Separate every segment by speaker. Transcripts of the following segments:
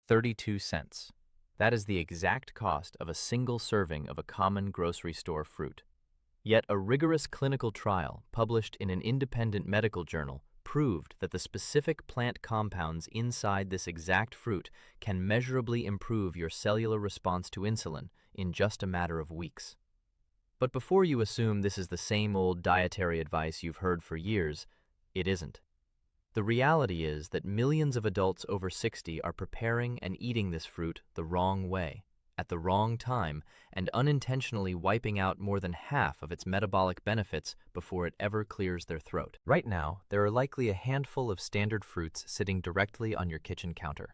Speaker 1: 32 cents. That is the exact cost of a single serving of a common grocery store fruit. Yet a rigorous clinical trial published in an independent medical journal proved that the specific plant compounds inside this exact fruit can measurably improve your cellular response to insulin in just a matter of weeks. But before you assume this is the same old dietary advice you've heard for years, it isn't. The reality is that millions of adults over 60 are preparing and eating this fruit the wrong way, at the wrong time, and unintentionally wiping out more than half of its metabolic benefits before it ever clears their throat. Right now, there are likely a handful of standard fruits sitting directly on your kitchen counter.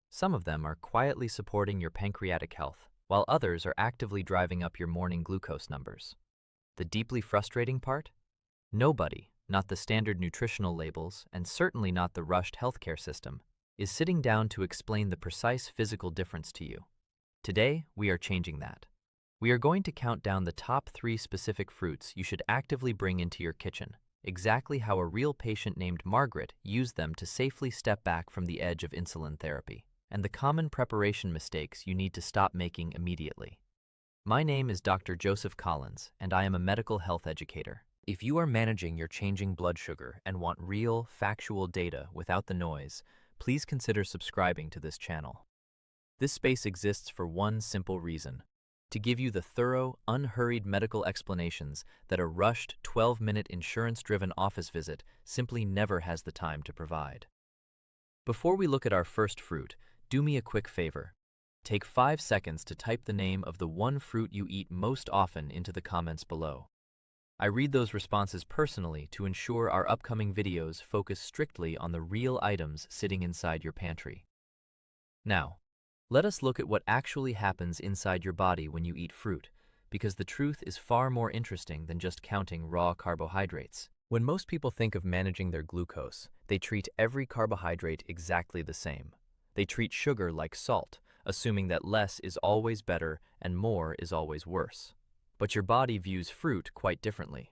Speaker 1: Some of them are quietly supporting your pancreatic health, while others are actively driving up your morning glucose numbers. The deeply frustrating part? Nobody, not the standard nutritional labels, and certainly not the rushed healthcare system, is sitting down to explain the precise physical difference to you. Today, we are changing that. We are going to count down the top 3 specific fruits you should actively bring into your kitchen, exactly how a real patient named Margaret used them to safely step back from the edge of insulin therapy, and the common preparation mistakes you need to stop making immediately. My name is Dr. Joseph Collins, and I am a medical health educator. If you are managing your changing blood sugar and want real, factual data without the noise, please consider subscribing to this channel. This space exists for one simple reason: to give you the thorough, unhurried medical explanations that a rushed 12-minute insurance-driven office visit simply never has the time to provide. Before we look at our first fruit, do me a quick favor. Take 5 seconds to type the name of the one fruit you eat most often into the comments below. I read those responses personally to ensure our upcoming videos focus strictly on the real items sitting inside your pantry. Now, let us look at what actually happens inside your body when you eat fruit, because the truth is far more interesting than just counting raw carbohydrates. When most people think of managing their glucose, they treat every carbohydrate exactly the same. They treat sugar like salt, assuming that less is always better and more is always worse. But your body views fruit quite differently.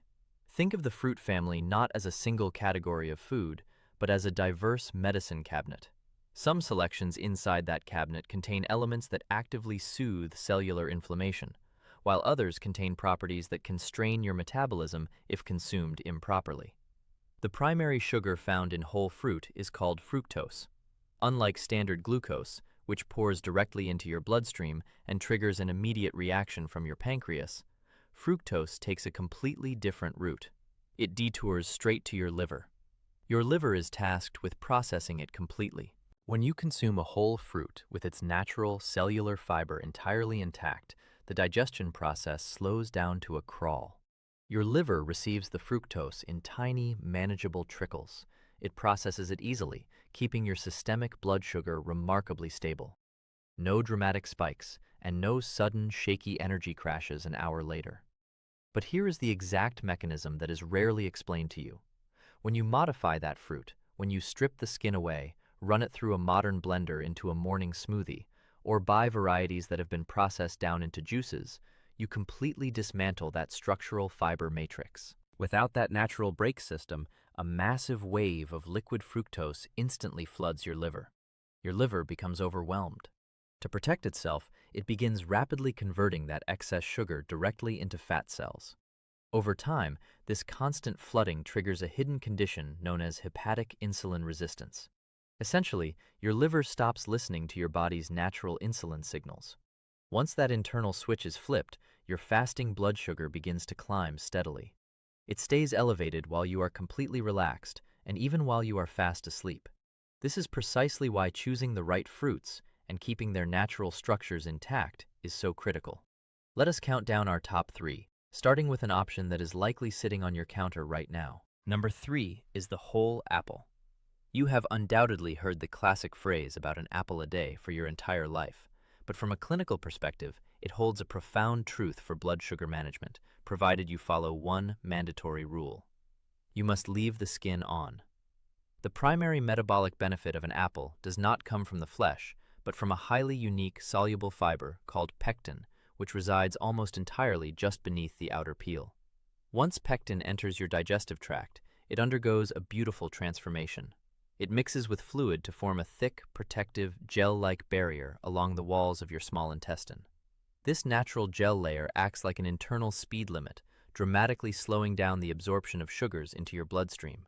Speaker 1: Think of the fruit family not as a single category of food, but as a diverse medicine cabinet. Some selections inside that cabinet contain elements that actively soothe cellular inflammation, while others contain properties that can strain your metabolism if consumed improperly. The primary sugar found in whole fruit is called fructose. Unlike standard glucose, which pours directly into your bloodstream and triggers an immediate reaction from your pancreas, fructose takes a completely different route. It detours straight to your liver. Your liver is tasked with processing it completely. When you consume a whole fruit with its natural cellular fiber entirely intact, the digestion process slows down to a crawl. Your liver receives the fructose in tiny, manageable trickles. It processes it easily, keeping your systemic blood sugar remarkably stable. No dramatic spikes, and no sudden, shaky energy crashes an hour later. But here is the exact mechanism that is rarely explained to you. When you modify that fruit, when you strip the skin away, run it through a modern blender into a morning smoothie, or buy varieties that have been processed down into juices, you completely dismantle that structural fiber matrix. Without that natural brake system, a massive wave of liquid fructose instantly floods your liver. Your liver becomes overwhelmed. To protect itself, it begins rapidly converting that excess sugar directly into fat cells. Over time, this constant flooding triggers a hidden condition known as hepatic insulin resistance. Essentially, your liver stops listening to your body's natural insulin signals. Once that internal switch is flipped, your fasting blood sugar begins to climb steadily. It stays elevated while you are completely relaxed, and even while you are fast asleep. This is precisely why choosing the right fruits and keeping their natural structures intact is so critical. Let us count down our top 3, starting with an option that is likely sitting on your counter right now. Number 3 is the whole apple. You have undoubtedly heard the classic phrase about an apple a day for your entire life, but from a clinical perspective, it holds a profound truth for blood sugar management, provided you follow one mandatory rule. You must leave the skin on. The primary metabolic benefit of an apple does not come from the flesh, but from a highly unique soluble fiber called pectin, which resides almost entirely just beneath the outer peel. Once pectin enters your digestive tract, it undergoes a beautiful transformation. It mixes with fluid to form a thick, protective, gel-like barrier along the walls of your small intestine. This natural gel layer acts like an internal speed limit, dramatically slowing down the absorption of sugars into your bloodstream.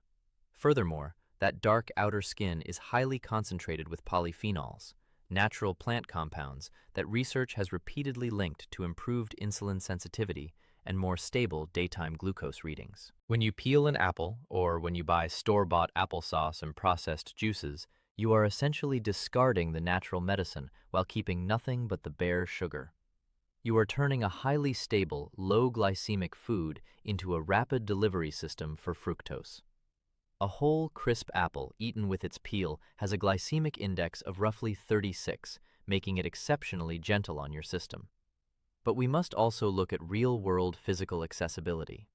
Speaker 1: Furthermore, that dark outer skin is highly concentrated with polyphenols, natural plant compounds that research has repeatedly linked to improved insulin sensitivity and more stable daytime glucose readings. When you peel an apple, or when you buy store-bought applesauce and processed juices, you are essentially discarding the natural medicine while keeping nothing but the bare sugar. You are turning a highly stable, low glycemic food into a rapid delivery system for fructose. A whole, crisp apple eaten with its peel has a glycemic index of roughly 36, making it exceptionally gentle on your system. But we must also look at real-world physical accessibility.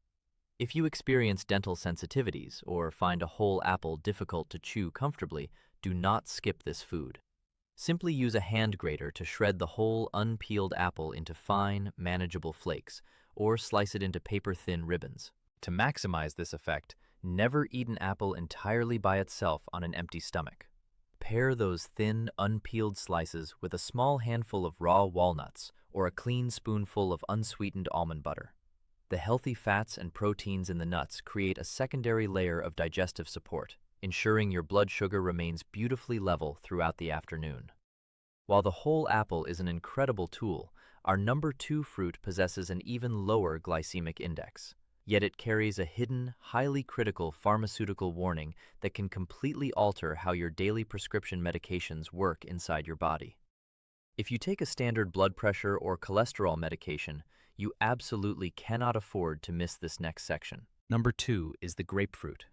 Speaker 1: If you experience dental sensitivities or find a whole apple difficult to chew comfortably, do not skip this food. Simply use a hand grater to shred the whole unpeeled apple into fine, manageable flakes, or slice it into paper-thin ribbons. To maximize this effect, never eat an apple entirely by itself on an empty stomach. Pair those thin, unpeeled slices with a small handful of raw walnuts or a clean spoonful of unsweetened almond butter. The healthy fats and proteins in the nuts create a secondary layer of digestive support, ensuring your blood sugar remains beautifully level throughout the afternoon. While the whole apple is an incredible tool, our number 2 fruit possesses an even lower glycemic index. Yet it carries a hidden, highly critical pharmaceutical warning that can completely alter how your daily prescription medications work inside your body. If you take a standard blood pressure or cholesterol medication, you absolutely cannot afford to miss this next section. Number 2 is the grapefruit.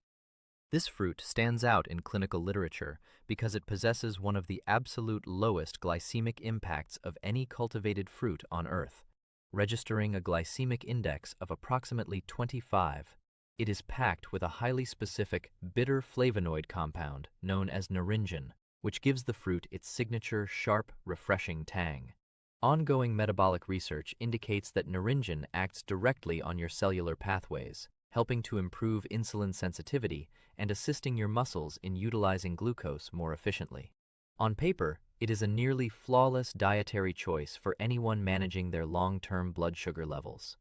Speaker 1: This fruit stands out in clinical literature because it possesses one of the absolute lowest glycemic impacts of any cultivated fruit on Earth, registering a glycemic index of approximately 25. It is packed with a highly specific bitter flavonoid compound known as naringin, which gives the fruit its signature sharp, refreshing tang. Ongoing metabolic research indicates that naringin acts directly on your cellular pathways, helping to improve insulin sensitivity and assisting your muscles in utilizing glucose more efficiently. On paper, it is a nearly flawless dietary choice for anyone managing their long-term blood sugar levels.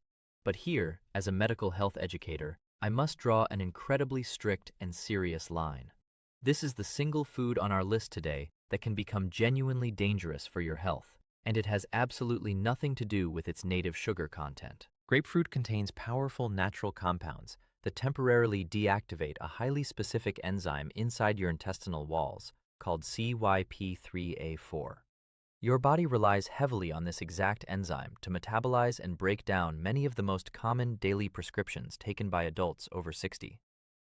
Speaker 1: But here, as a medical health educator, I must draw an incredibly strict and serious line. This is the single food on our list today that can become genuinely dangerous for your health, and it has absolutely nothing to do with its native sugar content. Grapefruit contains powerful natural compounds that temporarily deactivate a highly specific enzyme inside your intestinal walls called CYP3A4. Your body relies heavily on this exact enzyme to metabolize and break down many of the most common daily prescriptions taken by adults over 60.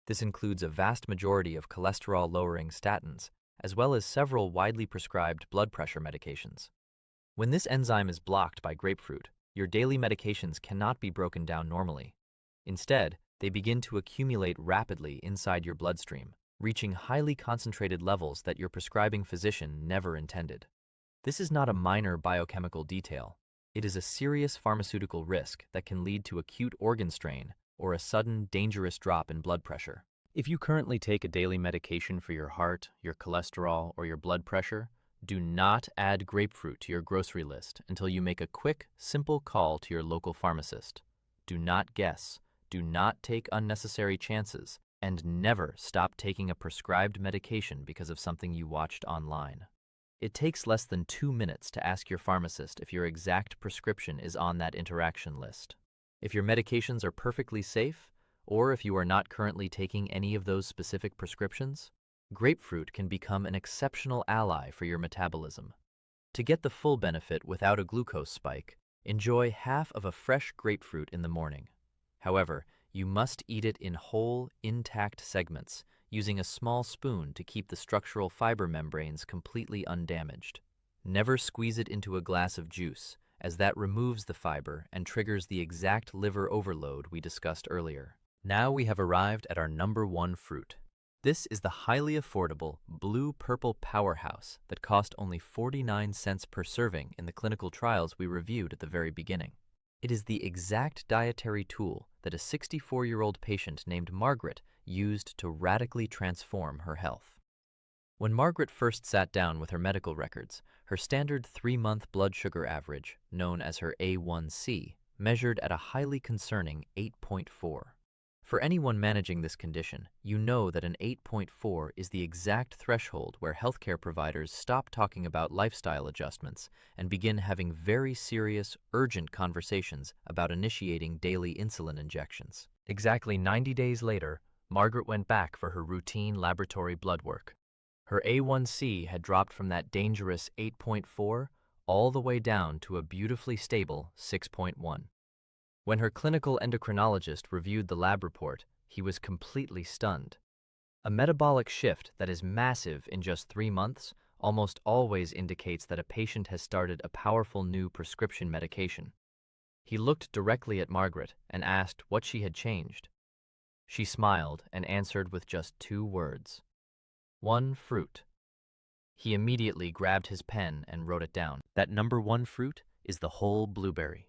Speaker 1: This includes a vast majority of cholesterol-lowering statins, as well as several widely prescribed blood pressure medications. When this enzyme is blocked by grapefruit, your daily medications cannot be broken down normally. Instead, they begin to accumulate rapidly inside your bloodstream, reaching highly concentrated levels that your prescribing physician never intended. This is not a minor biochemical detail. It is a serious pharmaceutical risk that can lead to acute organ strain or a sudden, dangerous drop in blood pressure. If you currently take a daily medication for your heart, your cholesterol, or your blood pressure, do not add grapefruit to your grocery list until you make a quick, simple call to your local pharmacist. Do not guess, do not take unnecessary chances, and never stop taking a prescribed medication because of something you watched online. It takes less than 2 minutes to ask your pharmacist if your exact prescription is on that interaction list. If your medications are perfectly safe, or if you are not currently taking any of those specific prescriptions, grapefruit can become an exceptional ally for your metabolism. To get the full benefit without a glucose spike, enjoy half of a fresh grapefruit in the morning. However, you must eat it in whole, intact segments, using a small spoon to keep the structural fiber membranes completely undamaged. Never squeeze it into a glass of juice, as that removes the fiber and triggers the exact liver overload we discussed earlier. Now we have arrived at our number 1 fruit. This is the highly affordable blue-purple powerhouse that cost only 49 cents per serving in the clinical trials we reviewed at the very beginning. It is the exact dietary tool that a 64-year-old patient named Margaret used to radically transform her health. When Margaret first sat down with her medical records, her standard 3-month blood sugar average, known as her A1C, measured at a highly concerning 8.4. For anyone managing this condition, you know that an 8.4 is the exact threshold where healthcare providers stop talking about lifestyle adjustments and begin having very serious, urgent conversations about initiating daily insulin injections. Exactly 90 days later, Margaret went back for her routine laboratory blood work. Her A1C had dropped from that dangerous 8.4 all the way down to a beautifully stable 6.1. When her clinical endocrinologist reviewed the lab report, he was completely stunned. A metabolic shift that is massive in just 3 months almost always indicates that a patient has started a powerful new prescription medication. He looked directly at Margaret and asked what she had changed. She smiled and answered with just 2 words. 1 fruit. He immediately grabbed his pen and wrote it down. That number 1 fruit is the whole blueberry.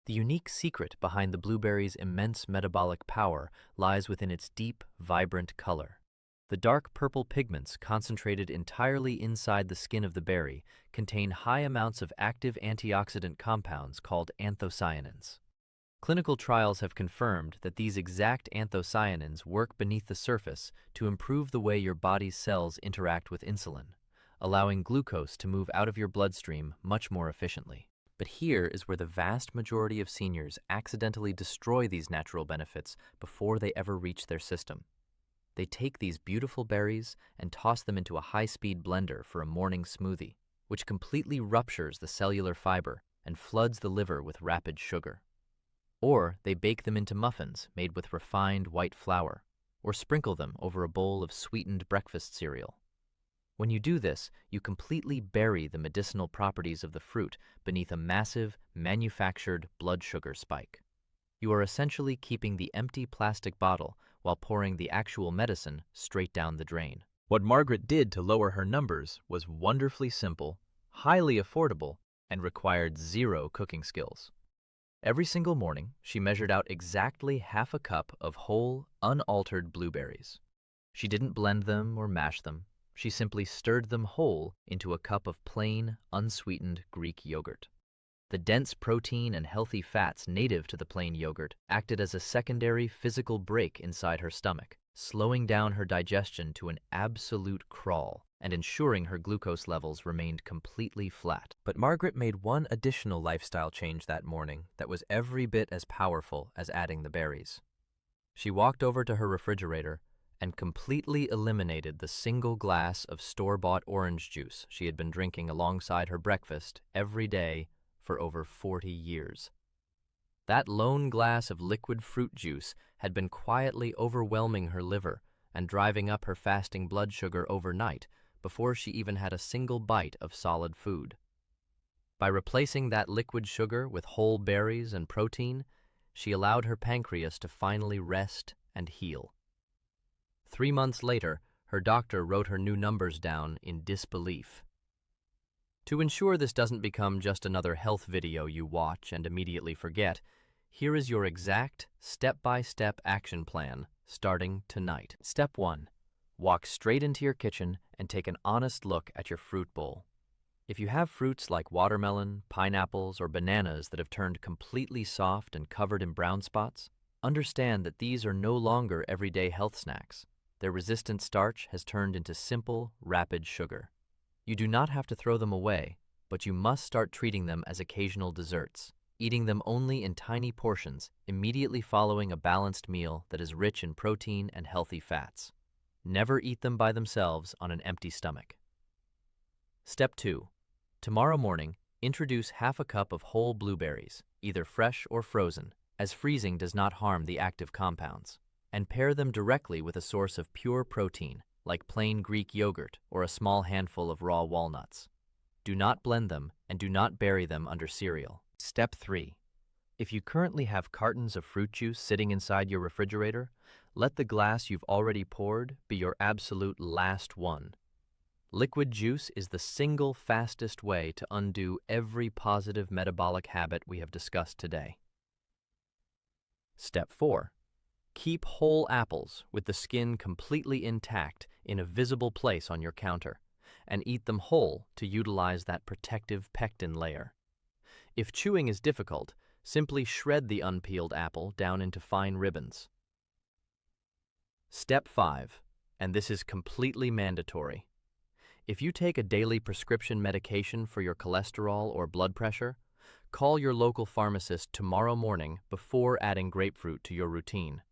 Speaker 1: The unique secret behind the blueberry's immense metabolic power lies within its deep, vibrant color. The dark purple pigments concentrated entirely inside the skin of the berry contain high amounts of active antioxidant compounds called anthocyanins. Clinical trials have confirmed that these exact anthocyanins work beneath the surface to improve the way your body's cells interact with insulin, allowing glucose to move out of your bloodstream much more efficiently. But here is where the vast majority of seniors accidentally destroy these natural benefits before they ever reach their system. They take these beautiful berries and toss them into a high-speed blender for a morning smoothie, which completely ruptures the cellular fiber and floods the liver with rapid sugar. Or they bake them into muffins made with refined white flour, or sprinkle them over a bowl of sweetened breakfast cereal. When you do this, you completely bury the medicinal properties of the fruit beneath a massive, manufactured blood sugar spike. You are essentially keeping the empty plastic bottle while pouring the actual medicine straight down the drain. What Margaret did to lower her numbers was wonderfully simple, highly affordable, and required 0 cooking skills. Every single morning, she measured out exactly half a cup of whole, unaltered blueberries. She didn't blend them or mash them. She simply stirred them whole into a cup of plain, unsweetened Greek yogurt. The dense protein and healthy fats native to the plain yogurt acted as a secondary physical brake inside her stomach, slowing down her digestion to an absolute crawl and ensuring her glucose levels remained completely flat. But Margaret made one additional lifestyle change that morning that was every bit as powerful as adding the berries. She walked over to her refrigerator and completely eliminated the single glass of store-bought orange juice she had been drinking alongside her breakfast every day for over 40 years. That lone glass of liquid fruit juice had been quietly overwhelming her liver and driving up her fasting blood sugar overnight before she even had a single bite of solid food. By replacing that liquid sugar with whole berries and protein, she allowed her pancreas to finally rest and heal. 3 months later, her doctor wrote her new numbers down in disbelief. To ensure this doesn't become just another health video you watch and immediately forget, here is your exact step-by-step action plan starting tonight. Step 1. Walk straight into your kitchen and take an honest look at your fruit bowl. If you have fruits like watermelon, pineapples, or bananas that have turned completely soft and covered in brown spots, understand that these are no longer everyday health snacks. Their resistant starch has turned into simple, rapid sugar. You do not have to throw them away, but you must start treating them as occasional desserts, eating them only in tiny portions, immediately following a balanced meal that is rich in protein and healthy fats. Never eat them by themselves on an empty stomach. Step 2. Tomorrow morning, introduce half a cup of whole blueberries, either fresh or frozen, as freezing does not harm the active compounds, and pair them directly with a source of pure protein, like plain Greek yogurt or a small handful of raw walnuts. Do not blend them and do not bury them under cereal. Step 3. If you currently have cartons of fruit juice sitting inside your refrigerator, let the glass you've already poured be your absolute last one. Liquid juice is the single fastest way to undo every positive metabolic habit we have discussed today. Step 4. Keep whole apples with the skin completely intact in a visible place on your counter, and eat them whole to utilize that protective pectin layer. If chewing is difficult, simply shred the unpeeled apple down into fine ribbons. Step 5, and this is completely mandatory. If you take a daily prescription medication for your cholesterol or blood pressure, call your local pharmacist tomorrow morning before adding grapefruit to your routine.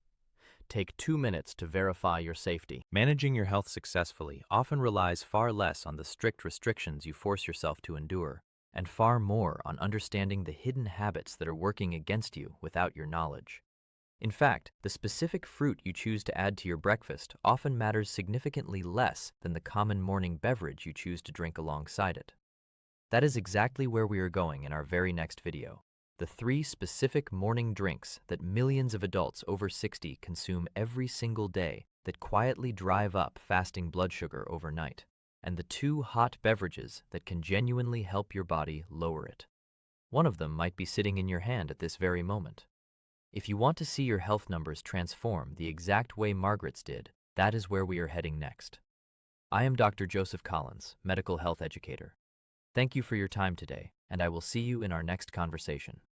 Speaker 1: Take 2 minutes to verify your safety. Managing your health successfully often relies far less on the strict restrictions you force yourself to endure, and far more on understanding the hidden habits that are working against you without your knowledge. In fact, the specific fruit you choose to add to your breakfast often matters significantly less than the common morning beverage you choose to drink alongside it. That is exactly where we are going in our very next video. The 3 specific morning drinks that millions of adults over 60 consume every single day that quietly drive up fasting blood sugar overnight, and the 2 hot beverages that can genuinely help your body lower it. One of them might be sitting in your hand at this very moment. If you want to see your health numbers transform the exact way Margaret's did, that is where we are heading next. I am Dr. Joseph Collins, medical health educator. Thank you for your time today, and I will see you in our next conversation.